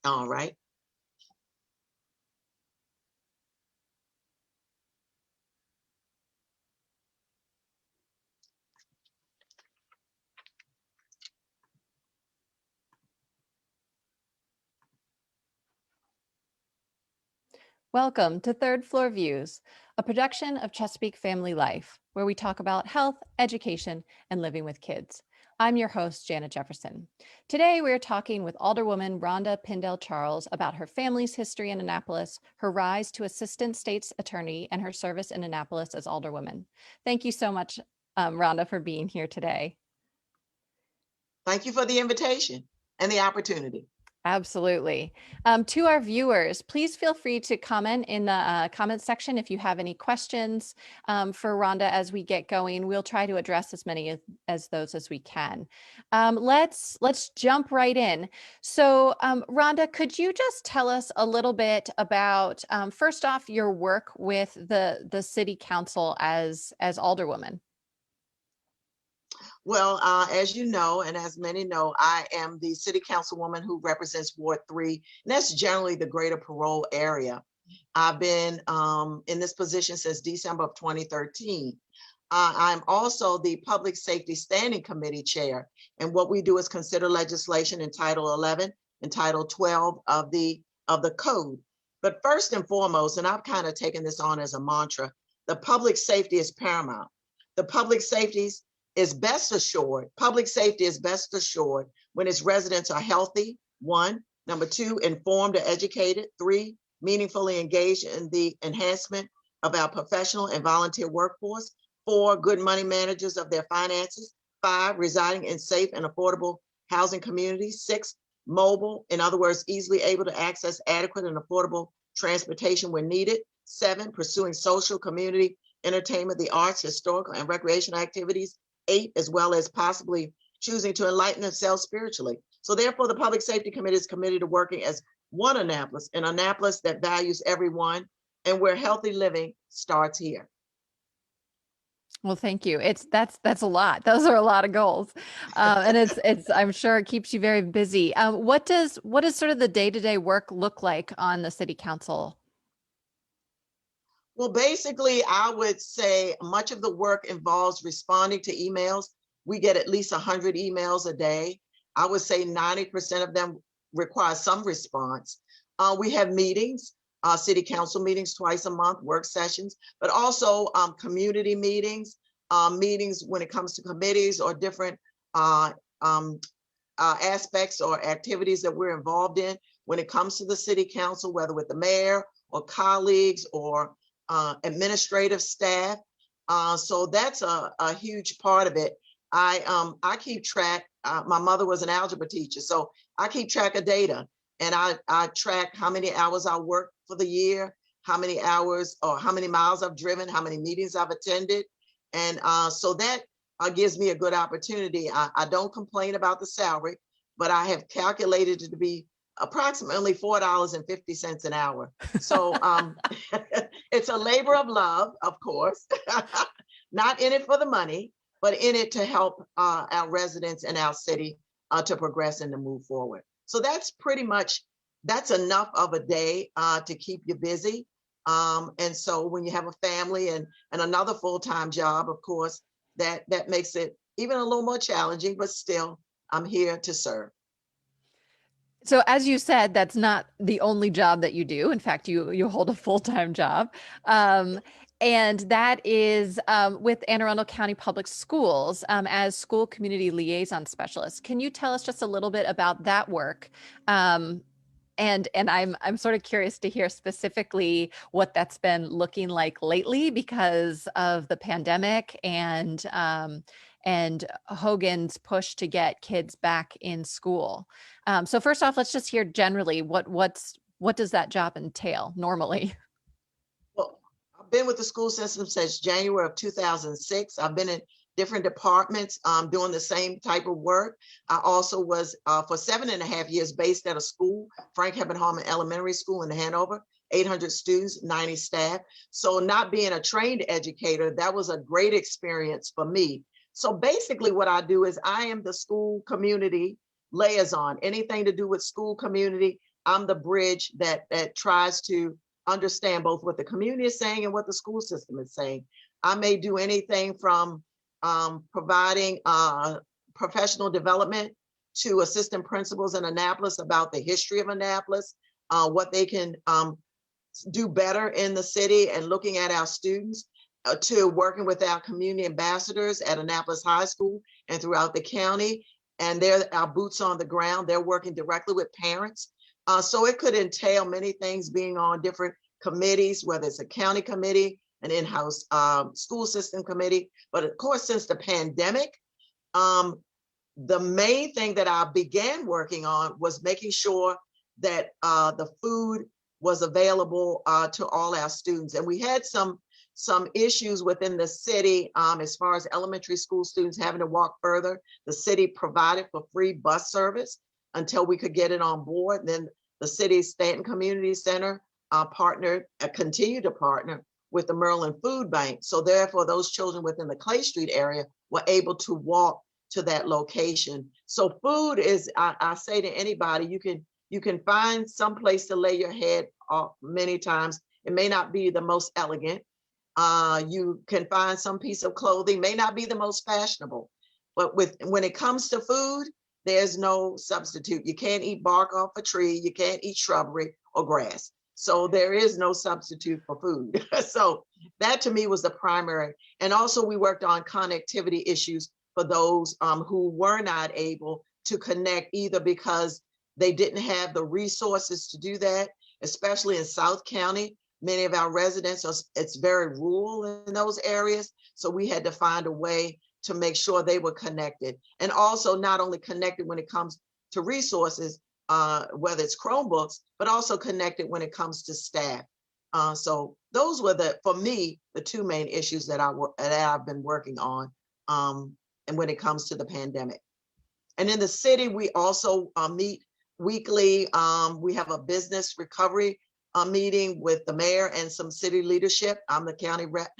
All right. Welcome to Third Floor Views, a production of Chesapeake Family Life, where we talk about health, education, and living with kids. I'm your host, Janet Jefferson. Today, we're talking with Alderwoman Rhonda Pindell Charles about her family's history in Annapolis, her rise to Assistant State's Attorney, and her service in Annapolis as Alderwoman. Thank you so much, Rhonda, for being here today. Thank you for the invitation and the opportunity. Absolutely. To our viewers, please feel free to comment in the comment section if you have any questions for Rhonda as we get going. We'll try to address as many as those as we can. Let's jump right in. So Rhonda, could you just tell us a little bit about, first off, your work with the City Council as Alderwoman? Well, as you know, and as many know, I am the city councilwoman who represents Ward 3, and that's generally the greater Parole area. I've been in this position since December of 2013. I'm also the Public Safety Standing Committee Chair, and what we do is consider legislation in Title 11 and Title 12 of the code. But first and foremost, and I've kind of taken this on as a mantra, the public safety is paramount. The public safety is best assured, public safety is best assured when its residents are healthy, 1. Number 2, informed or educated. 3, meaningfully engaged in the enhancement of our professional and volunteer workforce. 4, good money managers of their finances. 5, residing in safe and affordable housing communities. 6, mobile, in other words, easily able to access adequate and affordable transportation when needed. 7, pursuing social, community, entertainment, the arts, historical, and recreational activities. 8, as well as possibly choosing to enlighten themselves spiritually. So therefore, the Public Safety Committee is committed to working as one Annapolis, an Annapolis that values everyone and where healthy living starts here. Well, thank you. That's a lot. Those are a lot of goals, and it's I'm sure it keeps you very busy. What does sort of the day-to-day work look like on the City Council? Well, basically, I would say much of the work involves responding to emails. We get at least 100 emails a day. I would say 90% of them require some response. We have meetings, city council meetings twice a month, work sessions, but also community meetings, meetings when it comes to committees or different aspects or activities that we're involved in when it comes to the city council, whether with the mayor or colleagues or administrative staff. So that's a huge part of it. I keep track. My mother was an algebra teacher, so I keep track of data, and I track how many hours I work for the year, how many hours or how many miles I've driven, how many meetings I've attended, and so that gives me a good opportunity. I don't complain about the salary, but I have calculated it to be approximately $4.50 an hour. So it's a labor of love, of course, not in it for the money, but in it to help our residents and our city to progress and to move forward. So that's pretty much, that's enough of a day to keep you busy. And so when you have a family and another full-time job, of course, that makes it even a little more challenging, but still, I'm here to serve. So as you said, that's not the only job that you do. In fact, you hold a full-time job. And that is with Anne Arundel County Public Schools as school community liaison specialist. Can you tell us just a little bit about that work? And I'm sort of curious to hear specifically what that's been looking like lately because of the pandemic and Hogan's push to get kids back in school. So first off, let's just hear generally what does that job entail normally? Well, I've been with the school system since January of 2006. I've been in different departments doing the same type of work. I also was for 7.5 years based at a school, Frank Heppenholman Elementary School in Hanover, 800 students, 90 staff. So not being a trained educator, that was a great experience for me. So basically what I do is I am the school community liaison, anything to do with school community. I'm the bridge that tries to understand both what the community is saying and what the school system is saying. I may do anything from providing professional development to assistant principals in Annapolis about the history of Annapolis, what they can do better in the city, and looking at our students, to working with our community ambassadors at Annapolis High School and throughout the county. And they're our boots on the ground. They're working directly with parents. So it could entail many things, being on different committees, whether it's a county committee, an in-house school system committee. But of course, since the pandemic, the main thing that I began working on was making sure that the food was available to all our students. And we had some issues within the city as far as elementary school students having to walk further. The city provided for free bus service until we could get it on board. Then the city's Stanton Community Center continued to partner with the Maryland Food Bank. So therefore, those children within the Clay Street area were able to walk to that location. So food is, I say to anybody, you can find some place to lay your head many times. It may not be the most elegant. You can find some piece of clothing, may not be the most fashionable, but when it comes to food, there's no substitute. You can't eat bark off a tree. You can't eat shrubbery or grass. So there is no substitute for food. So that to me was the primary. And also we worked on connectivity issues for those who were not able to connect, either because they didn't have the resources to do that, especially in South County. Many of our residents, it's very rural in those areas. So we had to find a way to make sure they were connected, and also not only connected when it comes to resources, whether it's Chromebooks, but also connected when it comes to staff. So those were for me, the two main issues that I've been working on, and when it comes to the pandemic. And in the city, we also meet weekly. We have a business recovery meeting with the mayor and some city leadership. I'm the county rep,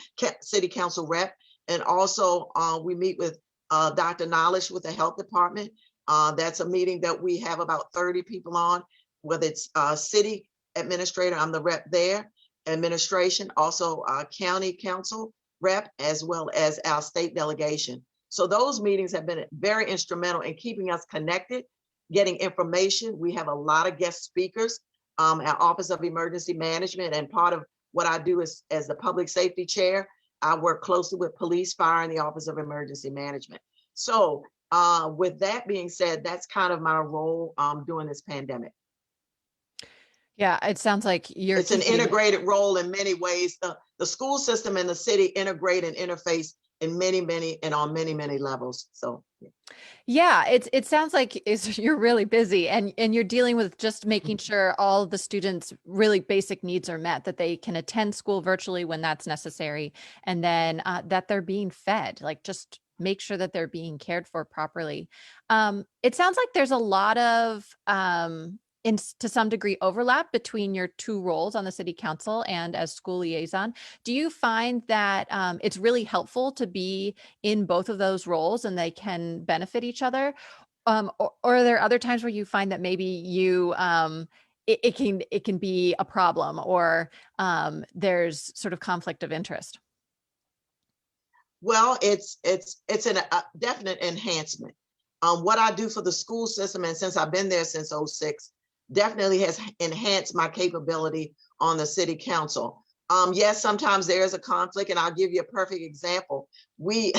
city council rep. And also we meet with Dr. Knowledge with the health department. That's a meeting that we have about 30 people on, whether it's city administrator, I'm the rep there, administration, also county council rep, as well as our state delegation. So those meetings have been very instrumental in keeping us connected, getting information. We have a lot of guest speakers. Our Office of Emergency Management, and part of what I do is, as the public safety chair, I work closely with police, fire, and the Office of Emergency Management. So with that being said, that's kind of my role during this pandemic. Yeah, it sounds like it's an integrated role in many ways. The school system and the city integrate and interface in on many levels. So yeah, it sounds like you're really busy, and you're dealing with just making sure all the students' really basic needs are met, that they can attend school virtually when that's necessary, and then that they're being fed, like just make sure that they're being cared for properly. It sounds like there's a lot of to some degree overlap between your two roles on the city council and as school liaison. Do you find that it's really helpful to be in both of those roles and they can benefit each other? Or are there other times where you find that maybe you it can be a problem, or there's sort of conflict of interest? Well, it's a definite enhancement. What I do for the school system, and since I've been there since 2006, definitely has enhanced my capability on the city council. Yes, sometimes there is a conflict, and I'll give you a perfect example. We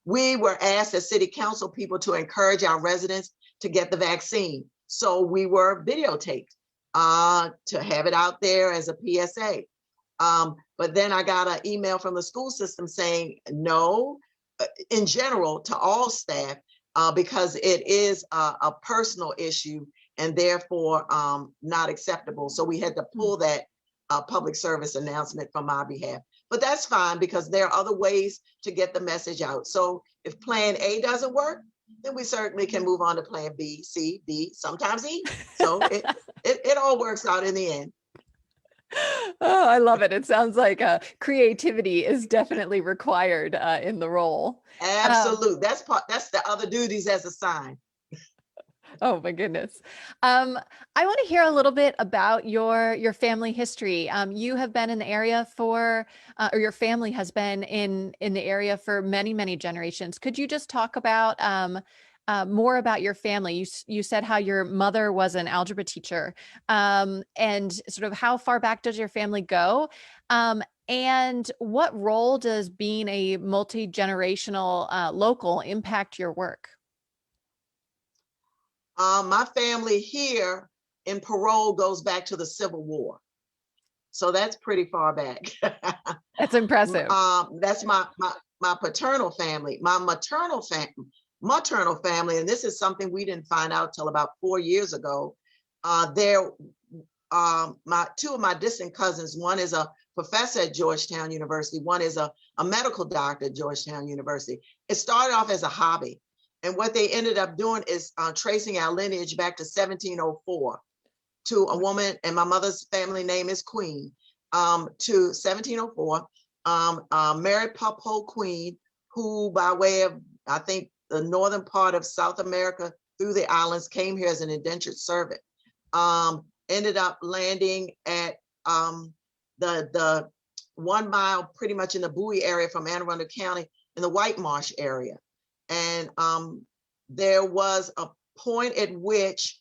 were asked as city council people to encourage our residents to get the vaccine. So we were videotaped to have it out there as a PSA. But then I got an email from the school system saying no, in general, to all staff, because it is a personal issue and therefore not acceptable. So we had to pull that public service announcement from my behalf. But that's fine, because there are other ways to get the message out. So if plan A doesn't work, then we certainly can move on to plan B, C, D, sometimes E. So it all works out in the end. Oh, I love it. It sounds like creativity is definitely required in the role. Absolutely. That's the other duties as assigned. Oh my goodness. I want to hear a little bit about your family history. You have been in the area for, or your family has been in the area for many, many generations. Could you just talk about more about your family? You said how your mother was an algebra teacher, and sort of how far back does your family go? And what role does being a multi-generational local impact your work? My family here in Parole goes back to the Civil War. So that's pretty far back. That's impressive. That's my paternal family. My maternal family, and this is something we didn't find out till about 4 years ago. There, my two of my distant cousins. One is a professor at Georgetown University. One is a medical doctor at Georgetown University. It started off as a hobby, and what they ended up doing is tracing our lineage back to 1704 to a woman, and my mother's family name is Queen, to 1704, Mary Popo Queen, who by way of, I think, the northern part of South America through the islands, came here as an indentured servant, ended up landing at the 1 mile pretty much in the Bowie area from Anne Arundel County in the White Marsh area. And there was a point at which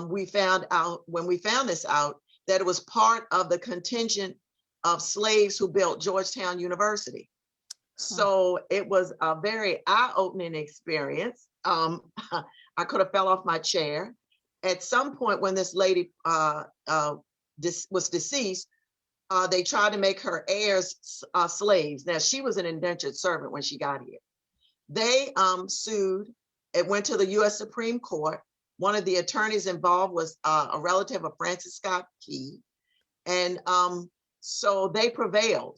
we found out, when we found this out, that it was part of the contingent of slaves who built Georgetown University. So it was a very eye-opening experience. I could have fell off my chair. At some point when this lady was deceased, they tried to make her heirs slaves. Now, she was an indentured servant when she got here. They sued. It went to the U.S. Supreme Court. One of the attorneys involved was a relative of Francis Scott Key. And so they prevailed.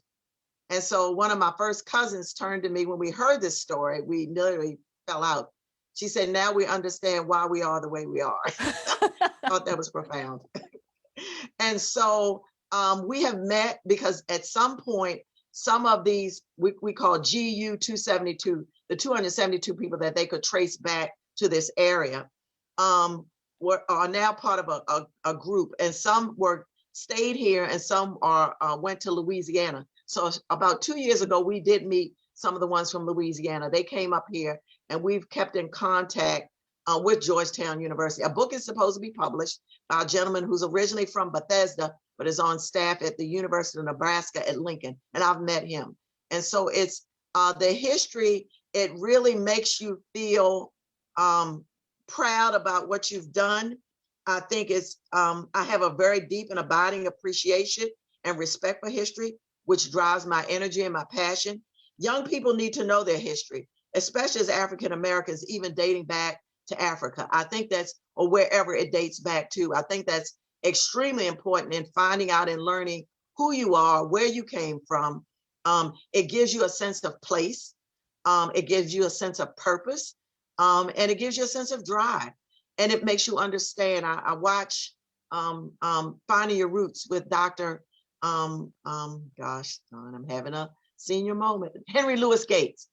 And so one of my first cousins turned to me when we heard this story. We literally fell out. She said, now we understand why we are the way we are. Thought that was profound. And so we have met because at some point, some of these, we call GU 272, the 272 people that they could trace back to this area, are now part of a group, and some were stayed here and some are went to Louisiana. So about 2 years ago, we did meet some of the ones from Louisiana. They came up here, and we've kept in contact with Georgetown University. A book is supposed to be published by a gentleman who's originally from Bethesda, but is on staff at the University of Nebraska at Lincoln, and I've met him. And so it's the history. It really makes you feel proud about what you've done. I think it's, I have a very deep and abiding appreciation and respect for history, which drives my energy and my passion. Young people need to know their history, especially as African Americans, even dating back to Africa. I think that's, or wherever it dates back to, I think that's extremely important in finding out and learning who you are, where you came from. It gives you a sense of place. It gives you a sense of purpose. And it gives you a sense of drive. And it makes you understand. I watch Finding Your Roots with Dr. Gosh, I'm having a senior moment, Henry Louis Gates.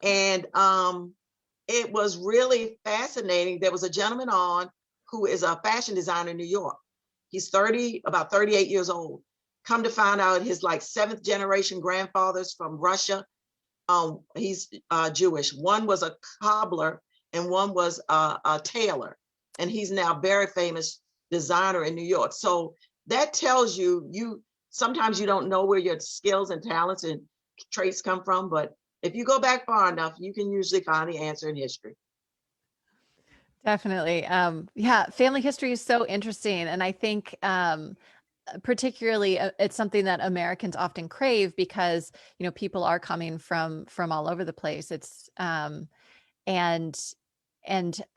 And it was really fascinating. There was a gentleman on who is a fashion designer in New York. He's about 38 years old. Come to find out, his like 7th generation grandfathers from Russia. He's Jewish. One was a cobbler and one was a tailor. And he's now a very famous designer in New York. So that tells you, sometimes you don't know where your skills and talents and traits come from, but if you go back far enough, you can usually find the answer in history. Definitely. Yeah, family history is so interesting. And I think particularly it's something that Americans often crave because, people are coming from all over the place. It's and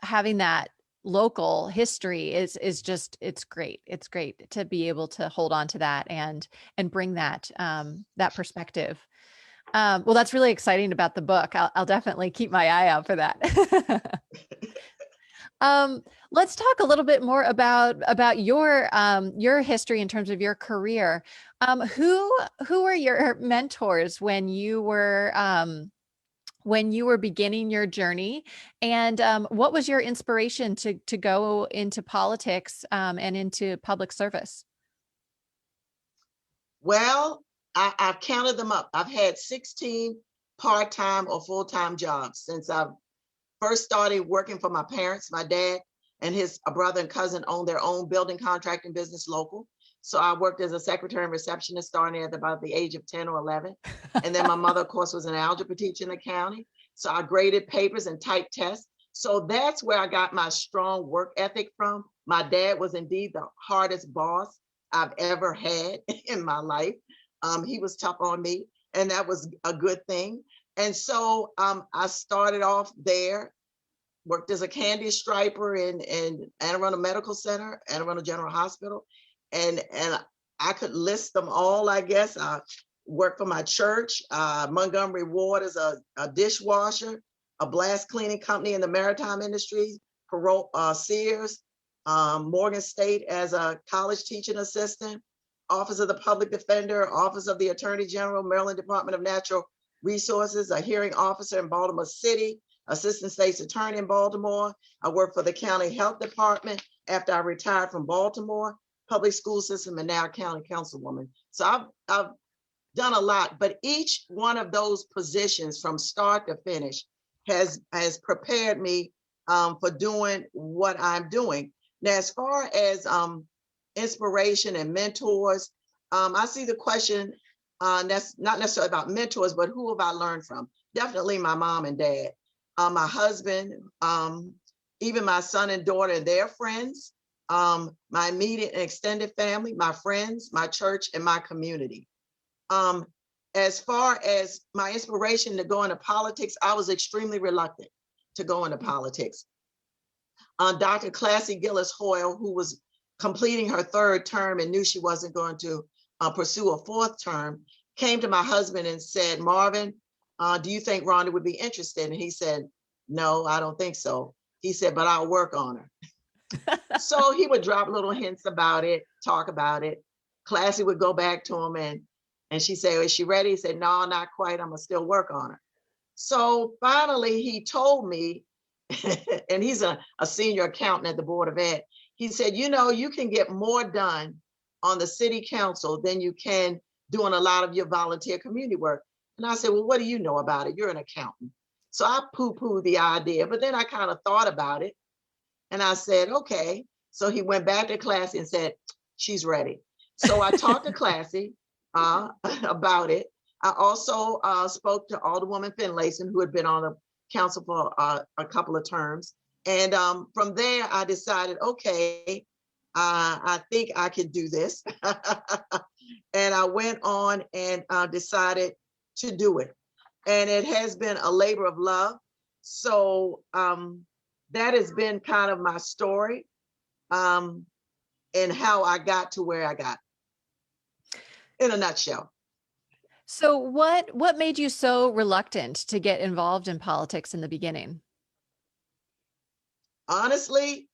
having that local history is just, it's great. It's great to be able to hold on to that and bring that that perspective. Well, that's really exciting about the book. I'll definitely keep my eye out for that. Let's talk a little bit more about your history in terms of your career. Who were your mentors when you were when you were beginning your journey, and what was your inspiration to go into politics and into public service? Well, I've counted them up. I've had 16 part-time or full-time jobs since I've first started working for my parents. My dad and his brother and cousin owned their own building contracting business local. So I worked as a secretary and receptionist starting at about the age of 10 or 11. And then my mother, of course, was an algebra teacher in the county. So I graded papers and typed tests. So that's where I got my strong work ethic from. My dad was indeed the hardest boss I've ever had in my life. He was tough on me, and that was a good thing. And so I started off there, worked as a candy striper in Anne Arundel Medical Center, Anne Arundel General Hospital, and I could list them all. I guess I worked for my church, Montgomery Ward as a dishwasher, a blast cleaning company in the maritime industry, Parole, Sears, Morgan State as a college teaching assistant, Office of the Public Defender, Office of the Attorney General, Maryland Department of Natural Resources, a hearing officer in Baltimore City, assistant state's attorney in Baltimore. I worked for the county health department after I retired from Baltimore, public school system, and now county councilwoman. So I've done a lot, but each one of those positions from start to finish has prepared me for doing what I'm doing. Now, as far as inspiration and mentors, I see the question that's not necessarily about mentors, but who have I learned from? Definitely my mom and dad, my husband, even my son and daughter and their friends, my immediate and extended family, my friends, my church, and my community. As far as my inspiration to go into politics, I was extremely reluctant to go into politics. Dr. Classy Gillis Hoyle, who was completing her third term and knew she wasn't going to pursue a fourth term, came to my husband and said, Marvin, do you think Rhonda would be interested? And he said, no, I don't think so. He said, but I'll work on her. So he would drop little hints about it, talk about it. Classy would go back to him and she said, is she ready? He said, no, not quite. I'm gonna still work on her. So finally he told me, and he's a senior accountant at the Board of Ed. He said, you know, you can get more done on the city council than you can doing a lot of your volunteer community work. And I said, well, what do you know about it? You're an accountant. So I poo-pooed the idea, but then I kind of thought about it and I said, okay. So he went back to Classy and said, she's ready. So I talked to Classy about it. I also spoke to Alderwoman Finlayson, who had been on the council for a couple of terms. And from there, I decided, okay, I think I can do this. And I went on and decided to do it. And it has been a labor of love. So that has been kind of my story and how I got to where I got, in a nutshell. So what made you so reluctant to get involved in politics in the beginning? Honestly,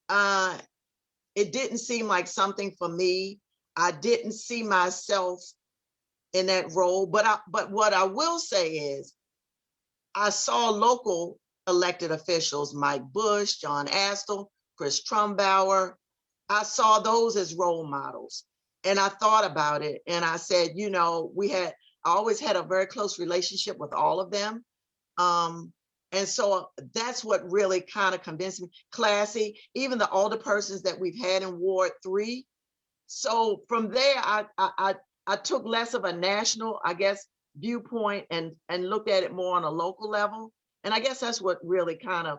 it didn't seem like something for me. I didn't see myself in that role. But what I will say is I saw local elected officials, Mike Bush, John Astle, Chris Trumbauer. I saw those as role models. And I thought about it and I said, you know, I always had a very close relationship with all of them. And so that's what really kind of convinced me. Classy, even the older persons that we've had in Ward 3. So from there, I took less of a national, I guess, viewpoint and looked at it more on a local level. And I guess that's what really kind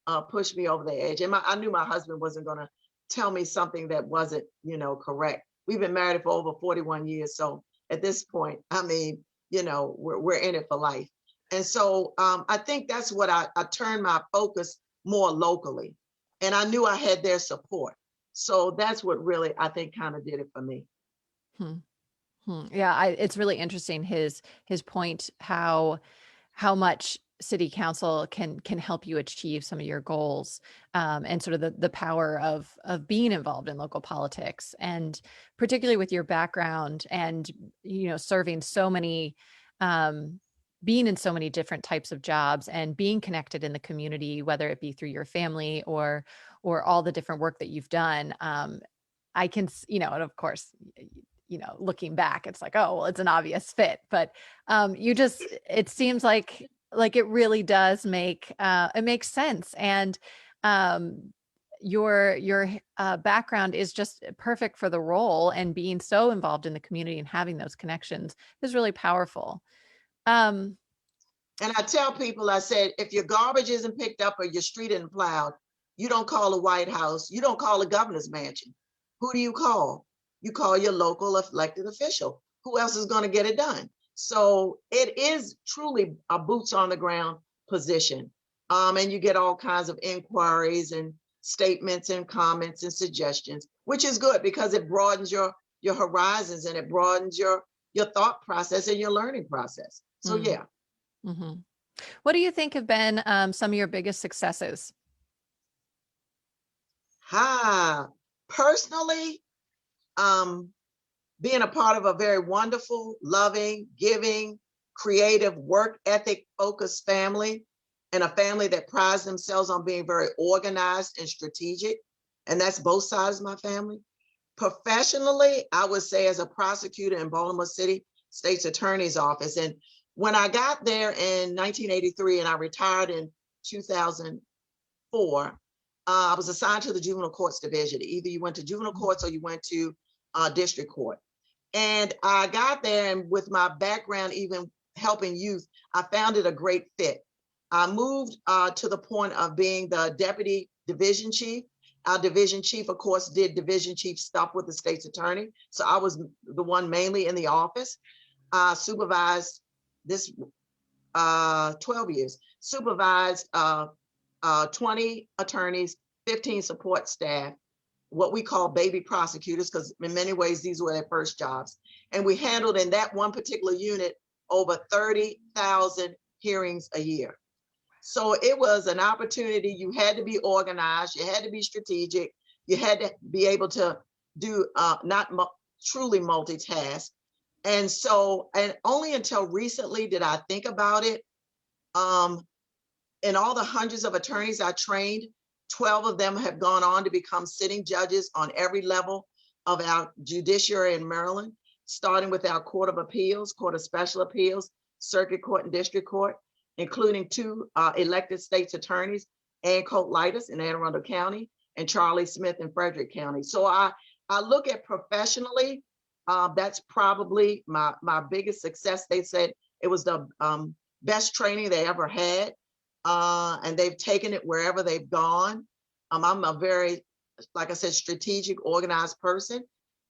of pushed me over the edge. And I knew my husband wasn't going to tell me something that wasn't, you know, correct. We've been married for over 41 years. So at this point, I mean, you know, we're in it for life. And so I think that's what I turned my focus more locally. And I knew I had their support. So that's what really, I think, kind of did it for me. Hmm. Yeah, it's really interesting his point, how much city council can help you achieve some of your goals, and sort of the power of being involved in local politics, and particularly with your background and, you know, serving so many being in so many different types of jobs and being connected in the community, whether it be through your family or all the different work that you've done. I can, and of course, looking back, it's like, oh, well, it's an obvious fit, but it seems like it really does it makes sense. And um, your background is just perfect for the role, and being so involved in the community and having those connections is really powerful. Um, And I tell people, I said, if your garbage isn't picked up or your street isn't plowed, you don't call the White House. You don't call the governor's mansion. Who do you call? You call your local elected official. Who else is going to get it done? So it is truly a boots on the ground position. And you get all kinds of inquiries and statements and comments and suggestions, which is good because it broadens your horizons, and it broadens your thought process and your learning process. So yeah. Mm-hmm. What do you think have been some of your biggest successes? Personally, being a part of a very wonderful, loving, giving, creative, work ethic focused family, and a family that prides themselves on being very organized and strategic. And that's both sides of my family. Professionally, I would say as a prosecutor in Baltimore City State's Attorney's Office. And when I got there in 1983 and I retired in 2004, I was assigned to the Juvenile Courts Division. Either you went to juvenile courts or you went to district court. And I got there, and with my background, even helping youth, I found it a great fit. I moved to the point of being the deputy division chief. Our division chief, of course, did division chief stuff with the state's attorney. So I was the one mainly in the office. Supervised this 12 years, supervised 20 attorneys, 15 support staff, what we call baby prosecutors, because in many ways, these were their first jobs. And we handled in that one particular unit over 30,000 hearings a year. So it was an opportunity. You had to be organized, you had to be strategic, you had to be able to do truly multitask. And so, and only until recently did I think about it. In all the hundreds of attorneys I trained, 12 of them have gone on to become sitting judges on every level of our judiciary in Maryland, starting with our Court of Appeals, Court of Special Appeals, Circuit Court and District Court, including 2 elected state's attorneys, Ann Colt-Litus in Anne Arundel County and Charlie Smith in Frederick County. So I look at professionally, that's probably my biggest success. They said it was the best training they ever had. And they've taken it wherever they've gone. I'm a very, like I said, strategic, organized person.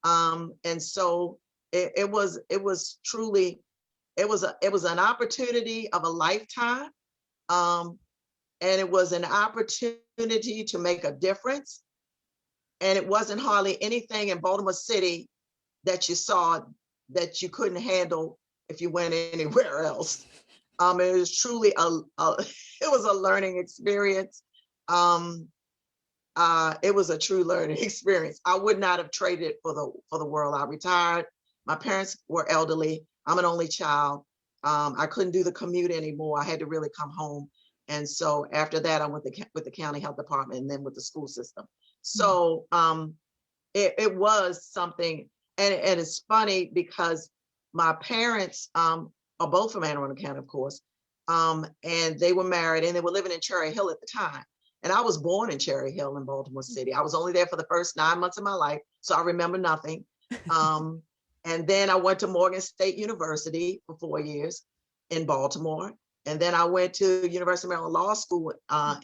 And so it was truly, it was an opportunity of a lifetime. And it was an opportunity to make a difference. And it wasn't hardly anything in Baltimore City that you saw that you couldn't handle if you went anywhere else. It was truly it was a learning experience. It was a true learning experience. I would not have traded it for the world. I retired. My parents were elderly. I'm an only child. I couldn't do the commute anymore. I had to really come home. And so after that, I went with the county health department and then with the school system. So it was something, and it's funny because my parents are both from Anne Arundel County, of course, and they were married and they were living in Cherry Hill at the time. And I was born in Cherry Hill in Baltimore City. I was only there for the first 9 months of my life, so I remember nothing. And then I went to Morgan State University for 4 years in Baltimore. And then I went to University of Maryland Law School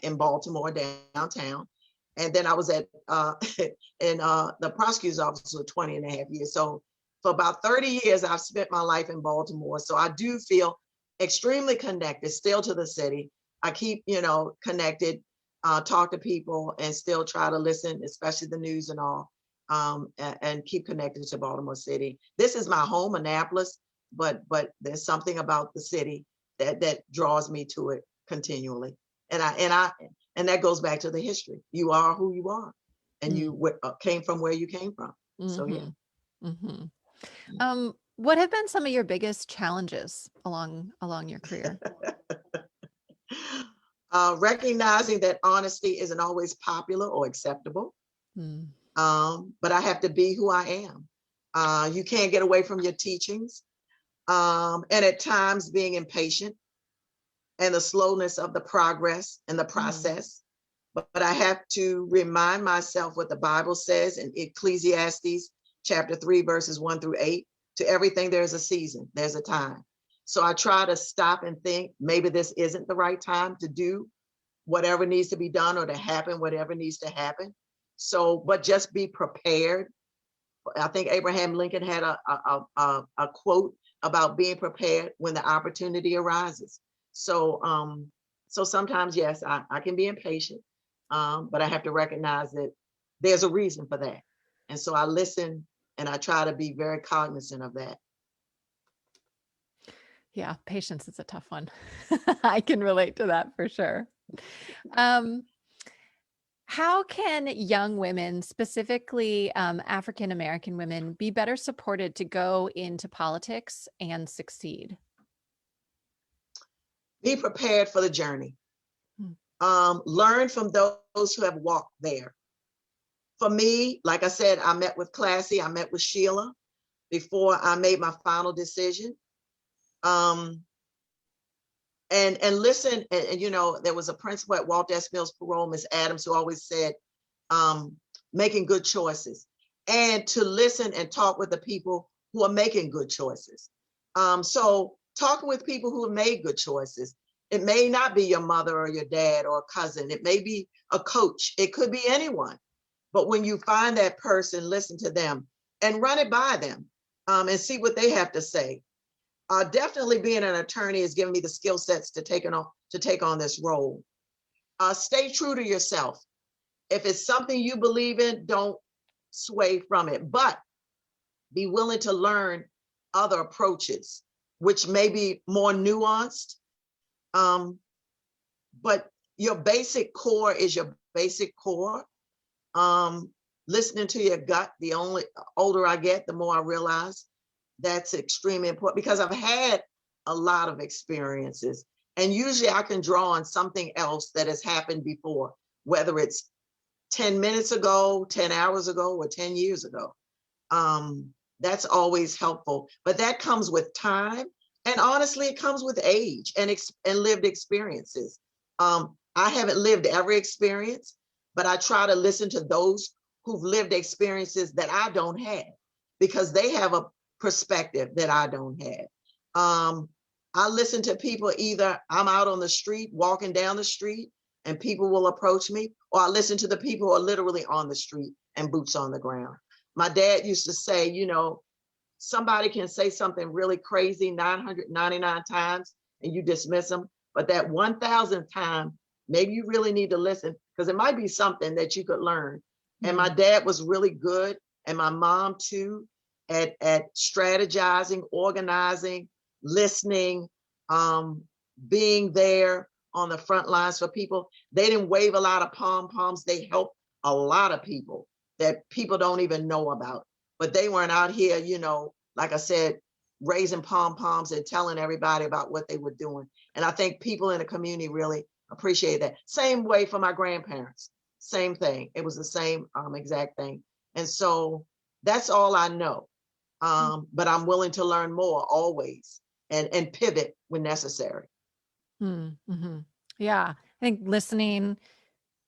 in Baltimore, downtown. And then I was at in the prosecutor's office for 20 and a half years. So for about 30 years, I've spent my life in Baltimore. So I do feel extremely connected still to the city. I keep, connected, talk to people and still try to listen, especially the news and all, and keep connected to Baltimore City. This is my home, Annapolis, but there's something about the city that draws me to it continually. And that goes back to the history. You are who you are, and you came from where you came from. So yeah. Mm-hmm. What have been some of your biggest challenges along your career? Recognizing that honesty isn't always popular or acceptable, Hmm. but I have to be who I am. You can't get away from your teachings, and at times being impatient and the slowness of the progress and the Hmm. process. But I have to remind myself what the Bible says in Ecclesiastes chapter 3, verses 1 through 8. To everything, there's a season, there's a time. So I try to stop and think maybe this isn't the right time to do whatever needs to be done or to happen, whatever needs to happen. So, but just be prepared. I think Abraham Lincoln had a quote about being prepared when the opportunity arises. So, so sometimes, yes, I can be impatient, but I have to recognize that there's a reason for that. And so I listen and I try to be very cognizant of that. Yeah, patience is a tough one. I can relate to that for sure. Um, how can young women, specifically African American women, be better supported to go into politics and succeed? Be prepared for the journey. Hmm. Learn from those who have walked there. For me, like I said, I met with Classy, I met with Sheila before I made my final decision. Um, and listen, and you know, there was a principal at Walt S. Mills Parole, Miss Adams, who always said, um, making good choices, and to listen and talk with the people who are making good choices. So talking with people who have made good choices. It may not be your mother or your dad or a cousin. It may be a coach. It could be anyone. But when you find that person, listen to them and run it by them, and see what they have to say. Definitely being an attorney has given me the skill sets to take on this role. Stay true to yourself. If it's something you believe in, don't sway from it, but be willing to learn other approaches, which may be more nuanced. Um, but your basic core is your basic core. Um, Listening to your gut. The only older I get, the more I realize that's extremely important because I've had a lot of experiences, and usually I can draw on something else that has happened before, whether it's 10 minutes ago, 10 hours ago, or 10 years ago. That's always helpful, but that comes with time. And honestly, it comes with age and lived experiences. I haven't lived every experience, but I try to listen to those who've lived experiences that I don't have because they have a perspective that I don't have. I listen to people, either I'm out on the street, walking down the street, and people will approach me, or I listen to the people who are literally on the street and boots on the ground. My dad used to say, you know, somebody can say something really crazy 999 times and you dismiss them, but that 1000th time, maybe you really need to listen because it might be something that you could learn. And my Hmm. dad was really good, and my mom too, at strategizing, organizing, listening, um, being there on the front lines for people. They didn't wave a lot of pom poms. They helped a lot of people that people don't even know about. But they weren't out here, you know, like I said, raising pom poms and telling everybody about what they were doing. And I think people in the community really appreciate that. Same way for my grandparents. Same thing. It was the same exact thing. And so that's all I know. But I'm willing to learn more always and pivot when necessary. Mm-hmm. Yeah, I think listening,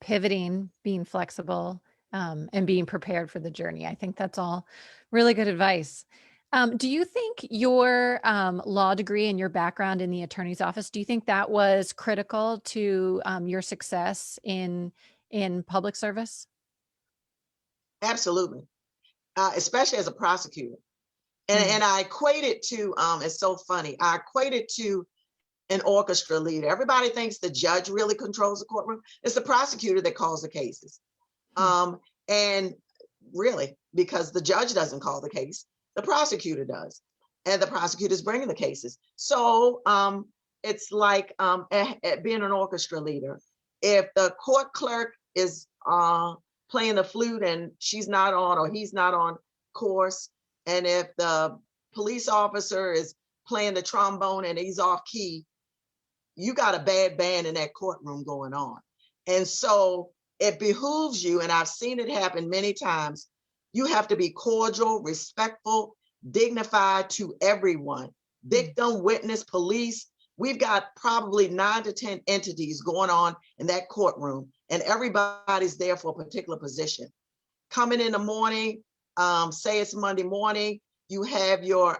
pivoting, being flexible, and being prepared for the journey. I think that's all really good advice. Do you think your law degree and your background in the attorney's office, do you think that was critical to your success in public service? Absolutely. Especially as a prosecutor. Hmm. And I equate it to, it's so funny, I equate it to an orchestra leader. Everybody thinks the judge really controls the courtroom. It's the prosecutor that calls the cases. Hmm. And really, because the judge doesn't call the case, the prosecutor does. And the prosecutor's bringing the cases. So it's like being an orchestra leader. If the court clerk is playing the flute and she's not on or he's not on course, and if the police officer is playing the trombone and he's off key, you got a bad band in that courtroom going on. And so it behooves you, and I've seen it happen many times, you have to be cordial, respectful, dignified to everyone. Victim, witness, police. We've got probably 9 to 10 entities going on in that courtroom, and everybody's there for a particular position. Coming in the morning, say it's Monday morning, you have your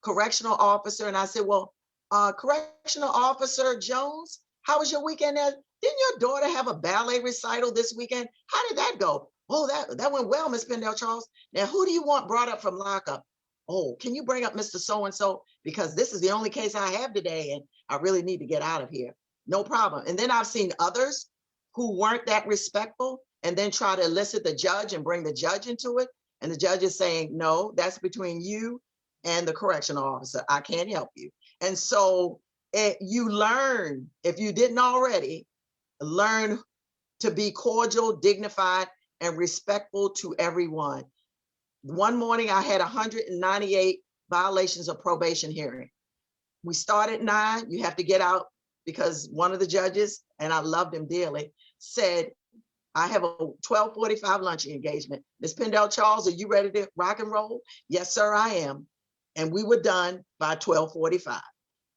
correctional officer, and I said, well, Correctional Officer Jones, how was your weekend? Didn't your daughter have a ballet recital this weekend? How did that go? Oh, that went well, Miss Pindell Charles. Now, who do you want brought up from lockup? Oh, can you bring up Mr. So-and-so? Because this is the only case I have today, and I really need to get out of here. No problem. And then I've seen others who weren't that respectful and then try to elicit the judge and bring the judge into it. And the judge is saying, no, that's between you and the correctional officer. I can't help you. And so you learn, if you didn't already, learn to be cordial, dignified, and respectful to everyone. One morning I had 198 violations of probation hearing. We start at 9, you have to get out, because one of the judges, and I loved him dearly, said, I have a 12:45 lunch engagement. Ms. Pindell Charles, are you ready to rock and roll? Yes, sir, I am. And we were done by 12:45.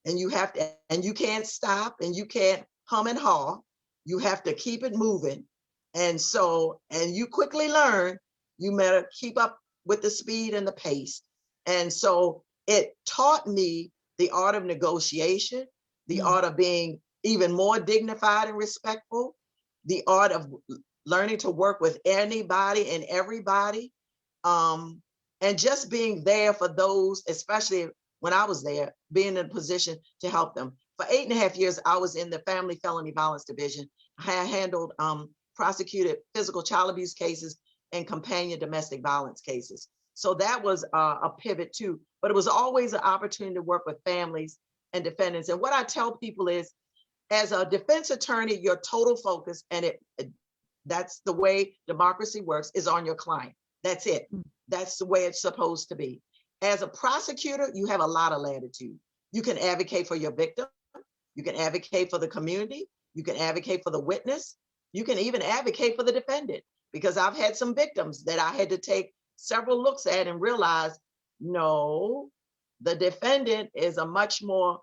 And you have to, and you can't stop, and you can't hum and haw. You have to keep it moving. And so, and you quickly learn, you better keep up with the speed and the pace. And so it taught me the art of negotiation, the art of being even more dignified and respectful, the art of learning to work with anybody and everybody, and just being there for those, especially when I was there, being in a position to help them. For 8.5 years, I was in the Family Felony Violence Division. I handled prosecuted physical child abuse cases and companion domestic violence cases. So that was a pivot too, but it was always an opportunity to work with families and defendants. And what I tell people is, as a defense attorney, your total focus, and that's the way democracy works, is on your client. That's it. That's the way it's supposed to be. As a prosecutor, you have a lot of latitude. You can advocate for your victim. You can advocate for the community. You can advocate for the witness. You can even advocate for the defendant, because I've had some victims that I had to take several looks at and realize, no, the defendant is a much more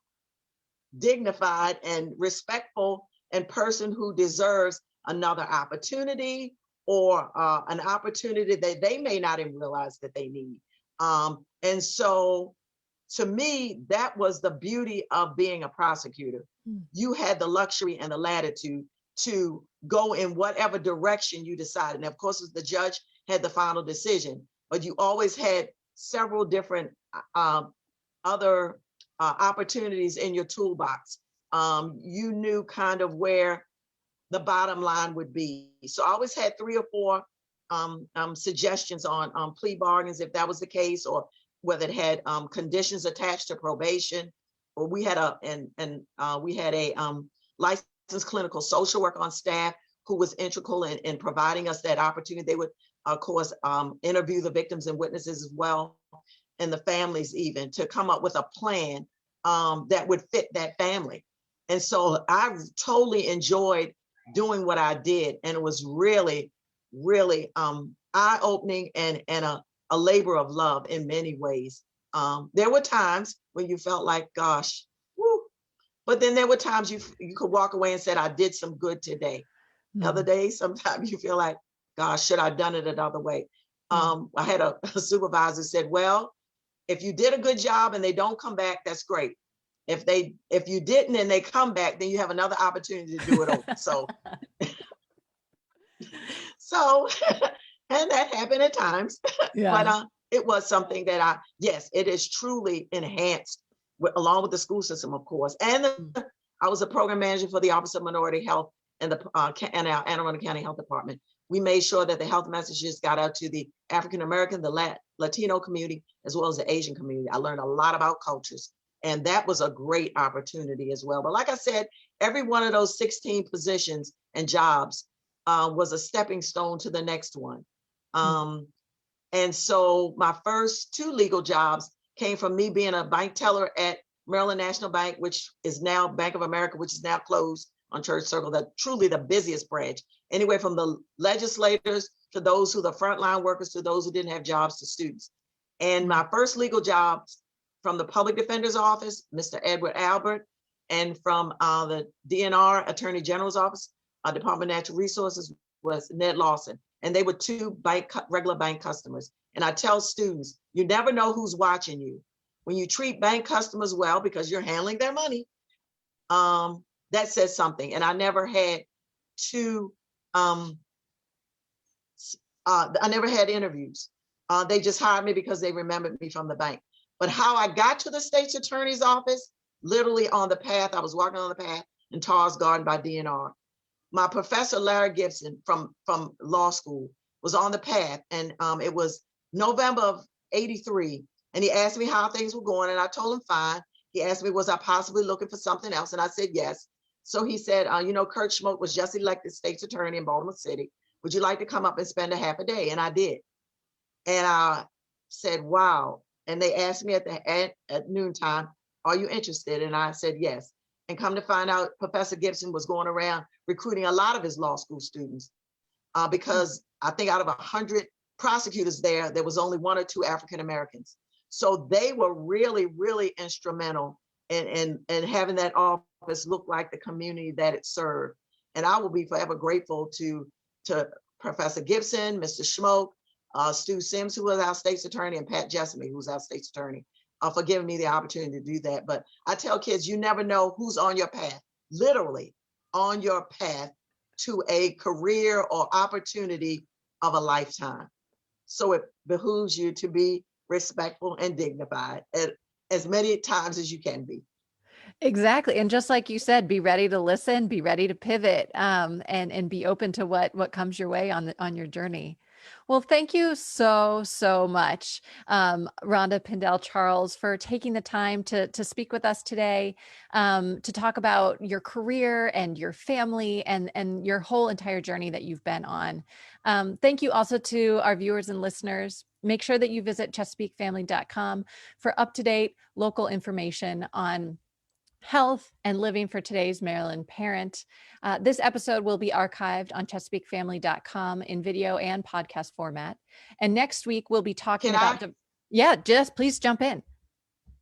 dignified and respectful and person who deserves another opportunity, or an opportunity that they may not even realize that they need. And so to me, that was the beauty of being a prosecutor. You had the luxury and the latitude to go in whatever direction you decided. And of course, the judge had the final decision, but you always had several different other opportunities in your toolbox. You knew kind of where the bottom line would be. So I always had 3 or 4 suggestions on plea bargains, if that was the case, or whether it had conditions attached to probation, or we had a licensed clinical social worker on staff who was integral in providing us that opportunity. They would, of course, interview the victims and witnesses as well, and the families, even to come up with a plan that would fit that family. And so I totally enjoyed doing what I did, and it was really, really eye-opening and a labor of love in many ways. There were times when you felt like, gosh, woo. But then there were times you could walk away and said, I did some good today. Other days, sometimes you feel like, gosh, should I have done it another way? I had a supervisor said, well, if you did a good job and they don't come back, that's great. If you didn't and they come back, then you have another opportunity to do it over. So, and that happened at times. Yeah. But it was something that yes, it is truly enhanced along with the school system, of course. And I was a program manager for the Office of Minority Health and our Anne Arundel County Health Department. We made sure that the health messages got out to the African American, the Latino community, as well as the Asian community. I learned a lot about cultures, and that was a great opportunity as well. But like I said, every one of those 16 positions and jobs was a stepping stone to the next one. And so my first 2 legal jobs, came from me being a bank teller at Maryland National Bank, which is now Bank of America, which is now closed on Church Circle, that truly the busiest branch. Anyway, from the legislators to those who the frontline workers to those who didn't have jobs to students. And my first legal jobs from the public defender's office, Mr. Edward Albert, and from the DNR Attorney General's office, Department of Natural Resources, was Ned Lawson. And they were two regular bank customers. And I tell students, you never know who's watching you. When you treat bank customers well because you're handling their money, that says something. And I never had I never had interviews. They just hired me because they remembered me from the bank. But how I got to the state's attorney's office, literally on the path, I was walking on the path in Tars Garden by DNR. My professor, Larry Gibson from law school, was on the path, and it was November of '83. And he asked me how things were going, and I told him fine. He asked me, was I possibly looking for something else? And I said, yes. So he said, you know, Kurt Schmoke was just elected state's attorney in Baltimore City. Would you like to come up and spend a half a day? And I did. And I said, wow. And they asked me at noontime, are you interested? And I said, yes. And come to find out, Professor Gibson was going around recruiting a lot of his law school students because I think out of 100 prosecutors there was only 1 or 2 African Americans. So they were really, really instrumental in having that office look like the community that it served. And I will be forever grateful to Professor Gibson, Mr. Schmoke, Stu Sims, who was our state's attorney, and Pat Jessamy, who was our state's attorney, for giving me the opportunity to do that. But I tell kids, you never know who's on your path, literally on your path to a career or opportunity of a lifetime. So it behooves you to be respectful and dignified as many times as you can be. Exactly. And just like you said, be ready to listen, be ready to pivot, and be open to what comes your way on your journey. Well, thank you so much, Rhonda Pindell Charles, for taking the time to speak with us today, to talk about your career and your family and your whole entire journey that you've been on. Thank you also to our viewers and listeners. Make sure that you visit ChesapeakeFamily.com for up-to-date local information on health and living for today's Maryland parent. This episode will be archived on ChesapeakeFamily.com in video and podcast format. And next week we'll be talking about, yeah, just please jump in.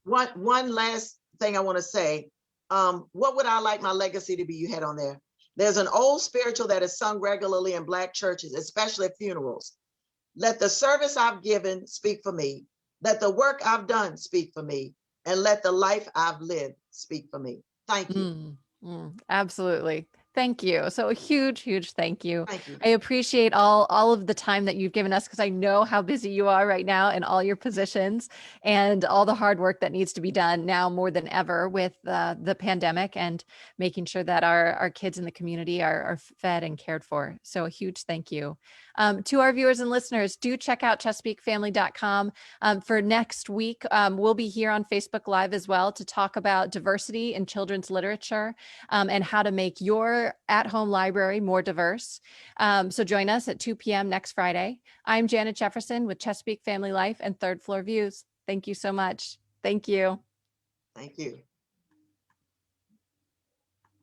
One last thing I want to say. What would I like my legacy to be? You had on there. There's an old spiritual that is sung regularly in Black churches, especially at funerals. Let the service I've given speak for me. Let the work I've done speak for me. And let the life I've lived speak for me. Thank you. Absolutely. Thank you. So a huge thank you. Thank you. I appreciate all of the time that you've given us, because I know how busy you are right now in all your positions and all the hard work that needs to be done now more than ever with the pandemic and making sure that our kids in the community are fed and cared for. So a huge thank you. To our viewers and listeners, do check out ChesapeakeFamily.com. For next week, we'll be here on Facebook Live as well to talk about diversity in children's literature and how to make your at-home library more diverse. So join us at 2 p.m. next Friday. I'm Janet Jefferson with Chesapeake Family Life and Third Floor Views. Thank you so much. Thank you. Thank you.